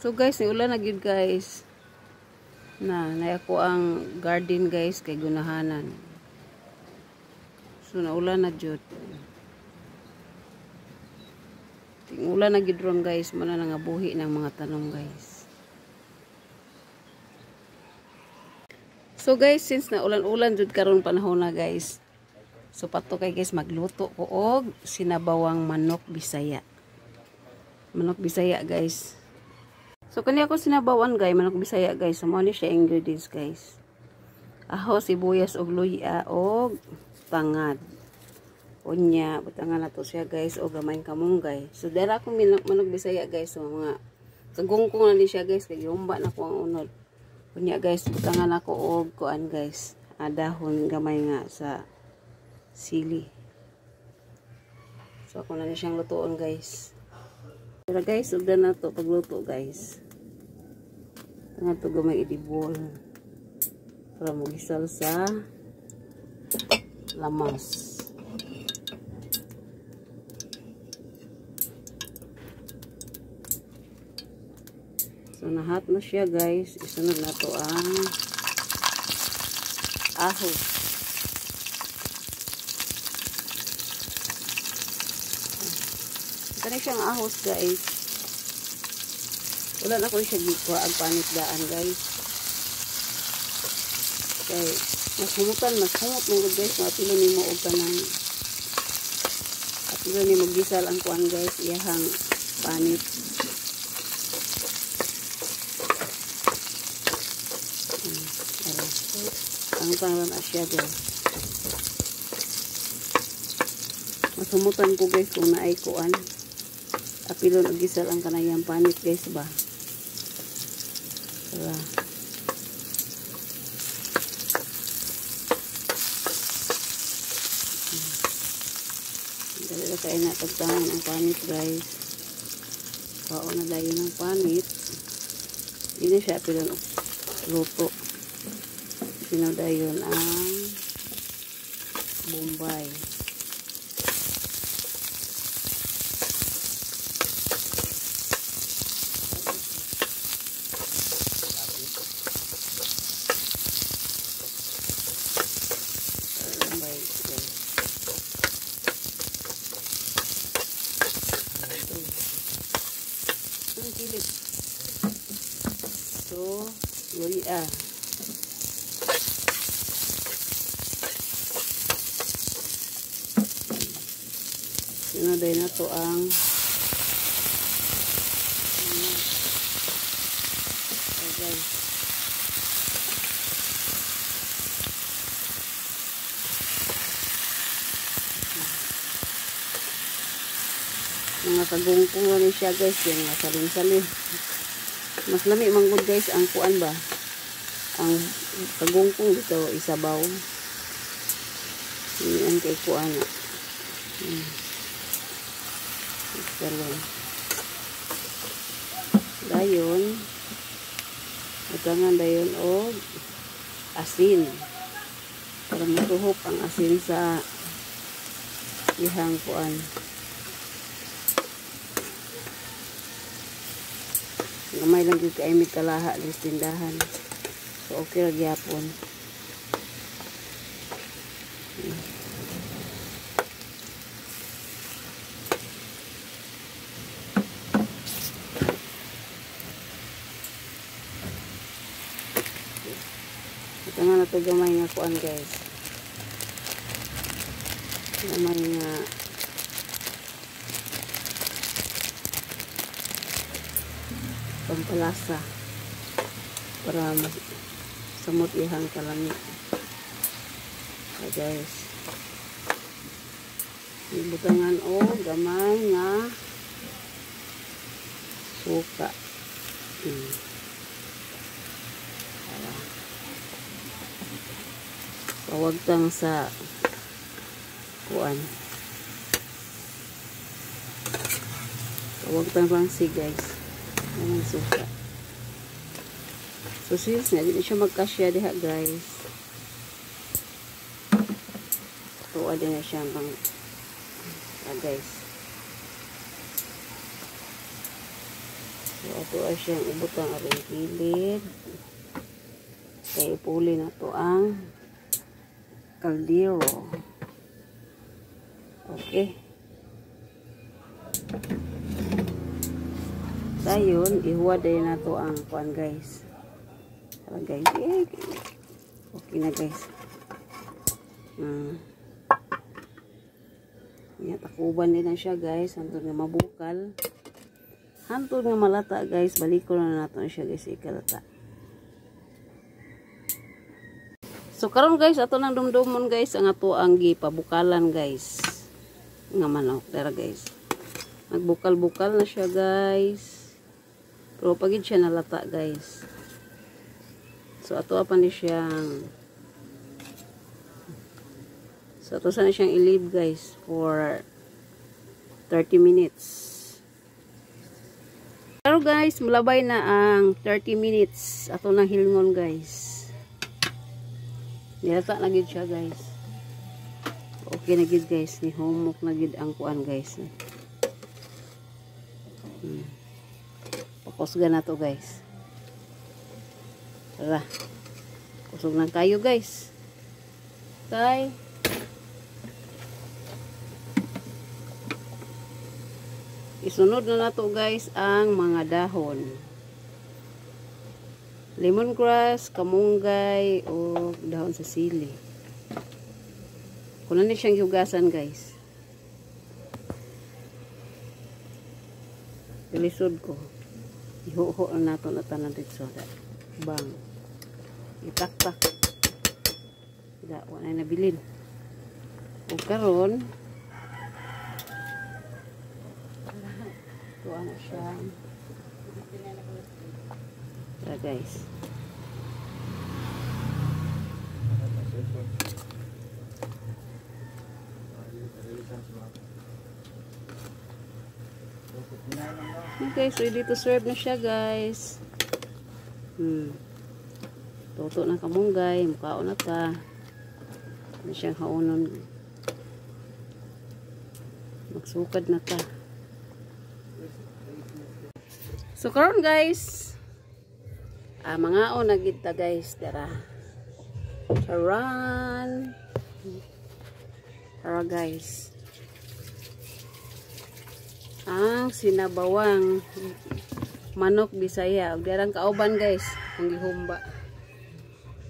So guys, niulan na gyud guys. Na ako ang garden guys kay gunahanan. So naulan na jud. Tingulan na gyud ron guys, mana nangabuhi ng mga tanong guys. So guys, since naulan-ulan jud karon panahon na guys. So pato kay guys magluto ko og sinabawang manok Bisaya. Manok Bisaya guys. So kani ako sinabawan guys, manok Bisaya guys. So mo ni siya ingredients guys. Aho, sibuyas og luya og tangad. Unya, butangan na to siya guys o gamay kamunggay. So dara akong manok Bisaya guys. So mga kagungkong na ni siya guys. Kaya humba na ko ang unod. Unya guys, butangan ako og kuan guys. Dahon gamay nga sa sili. So ako na ni siyang lutuon guys. Pero guys, ugda na to pagluto guys. Tangan to gamay idibol. Para mo gisal sa lamas. So nahat na siya guys. Isunod na to ang ahos. Ito na siyang ahos guys. Wala na ko siya gikwa ang panit daan guys. Okay. Mas humot mong guys. Mapilo ni mo og tanang. Mapilo ni mo gisal ang kuan guys. Iyahang panit. Ang pangalan na siya guys. Masumutan ko guys kung naay kuan. Apilon og gisal ang kanayang panit guys ba. Wala. Dali na kayo na pagtangan ang panit guys. Kao na dayo ng panit. Hindi siya apilon og luto. Sinadayon ang Bombay. Bombay guys. Ito kilip. So, luya. Sinaday na to ang guys. Mga kagungkong na siya guys. Yung mga saling-saling. Mas lami manggod guys ang kuan ba. Ang kagungkong dito isabaw. Ini ang kay kuan. Dayon utangan dayon og asin para matuhok ang asin sa ihang kuan. Gamay lang gyud kay may kalaha sa tindahan. So okay ra gyapon. Ito nga na ito gamay nga kuan guys. Gamay nga pampalasa para samot ihang kalamit. Guys. Ibutangan o gamay nga suka. Pawagtang sa kuan. Pawagtang lang si guys. Ang suka. So since na, hindi siya magkasya diha guys. Tuwa din na siya bang guys. So ato ay siyang ibutang aring kilid. Kaya ipuli na to ang kaldero. Okay. Dayon, ihuwad din na to ang kuan guys. Tara guys. Okay na guys. Takuban din na siya guys. Hantod nga mabukal. Hantod nga malata guys. Balik ko na nato siya guys. Ikalata. So karon guys, ato nang dumdumon guys. Ang ato ang gipabukalan guys. Nga manok. Tara guys. Nagbukal-bukal na siya guys. Pero pagid siya nalata guys. So ato pa ni siyang ato sana siyang i-leave guys for 30 minutes. Pero guys, malabay na ang 30 minutes. Ato nang hilngon guys. Nilata na gid siya guys. Okay na gid guys. Ni humok na gid ang kuan guys. Pakusga na to guys. Tara. Kusog lang kayo guys. Okay. Isunod na nato guys ang mga dahon. Lemongrass, kamunggay, o dahon sa sili. Kunan ni siyang hiugasan guys. Ilisod ko. Ihuho na nato na tanan dito soda. Bang. Itaktak. Da, wala na nabilin. O karon ito ano siya. Tara guys. Okay, so ready to serve na siya guys. Toto na kamunggay, mukhaon na ta. Ano siyang haunon. Magsukad na ta. So karon guys, mga o nagid ta guys, dara. Charan. Tara guys. Ang sinabawang manok Bisaya. Og darang kauban guys, ang gihumba.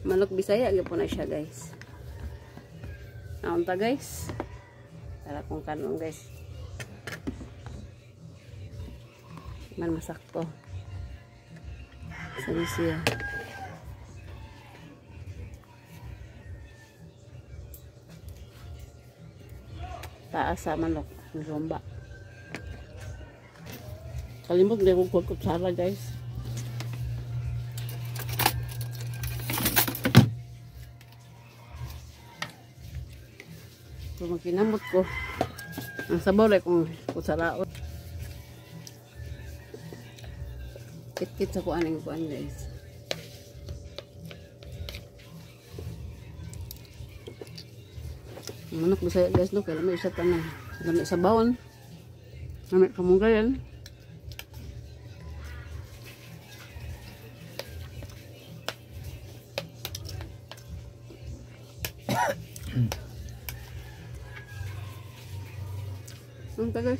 Manok Bisaya gyapon na siya guys. Naon ta guys? Tara kung kanon guys. Man masakto. Sabi siya. Taas sa manok. Gihumba. Kalimog na kong kutsara guys. So magkinamot ko. Ang sabaw like kung kutsaraot. Kit-kit sa kuan ang kuan guys. Manok Bisaya guys no. Kaya may isa tanay. Gamit sa bawon. Gamit kamunggayan. Ang tagal.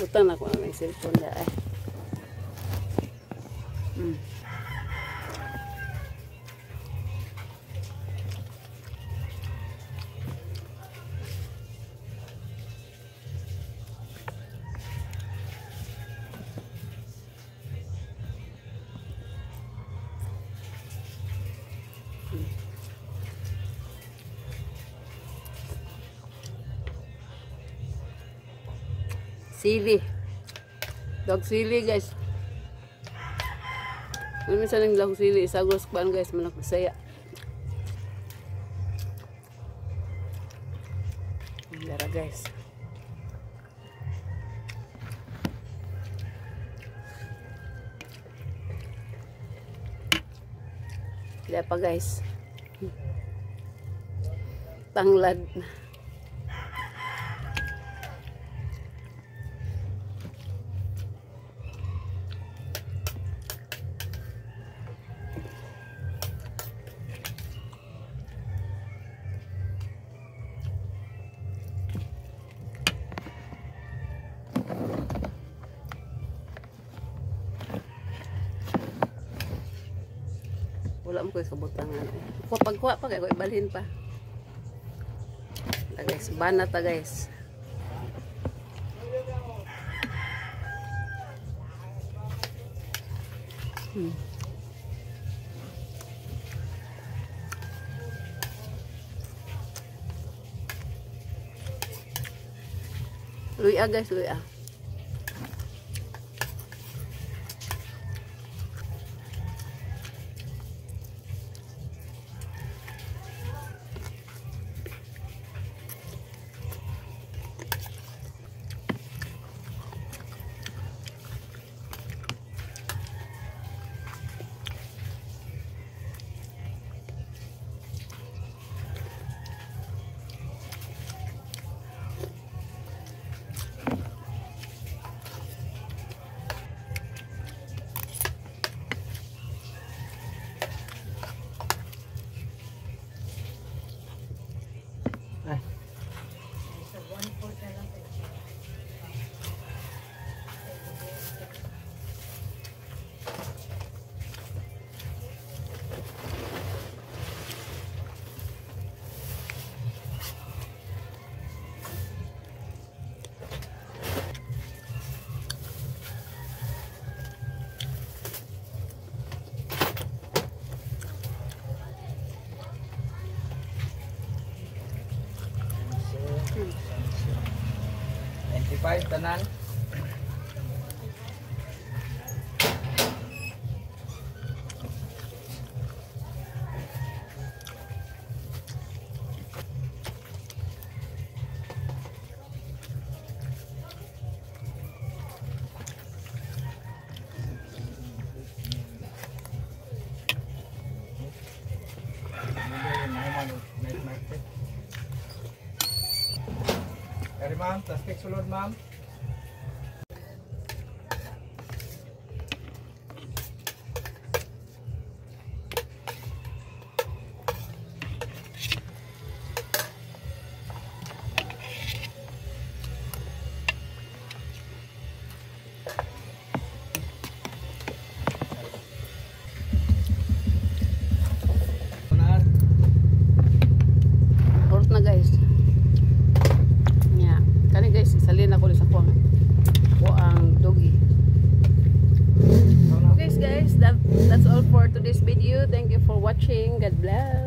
Butang ako na may cellphone na ay. Sili. Dog sili guys. Ano minsan ng dog sili. Isagos pa guys. Manok Bisaya. Dara guys. Kaya pa guys. Tanglad. wala mo ko kabutangan. Ko pagkuha pa kay ko ibalhin pa. Ta guys, bana ta guys. Luya guys, luya. Five tanan. Kari ma'am, plastic sulod ma'am. Urot na guys. Guys, isalin ako sa kuang doggy. Okay guys, that's all for today's video. Thank you for watching. God bless.